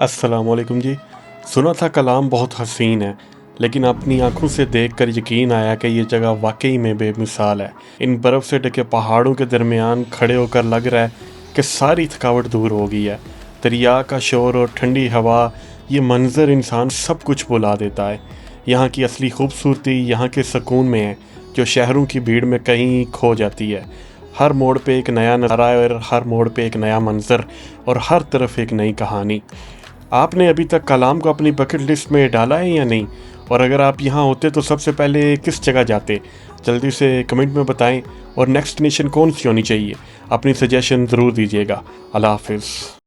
अस्सलामुअलैकुम जी। सुना था कलाम बहुत हसीन है, लेकिन अपनी आंखों से देखकर यकीन आया कि ये जगह वाकई में बेमिसाल है। इन बर्फ़ से ढके पहाड़ों के दरमियान खड़े होकर लग रहा है कि सारी थकावट दूर हो गई है। दरिया का शोर और ठंडी हवा, ये मंज़र इंसान सब कुछ भुला देता है। यहाँ की असली खूबसूरती यहाँ के सुकून में है, जो शहरों की भीड़ में कहीं खो जाती है। हर मोड़ पे एक नया नज़ारा है और हर मोड़ पे एक नया मंज़र और हर तरफ एक नई कहानी। आपने अभी तक कलाम को अपनी बकेट लिस्ट में डाला है या नहीं? और अगर आप यहाँ होते तो सबसे पहले किस जगह जाते? जल्दी से कमेंट में बताएं। और नेक्स्ट नेशन कौन सी होनी चाहिए? अपनी सजेशन ज़रूर दीजिएगा। अल्लाह हाफिज़।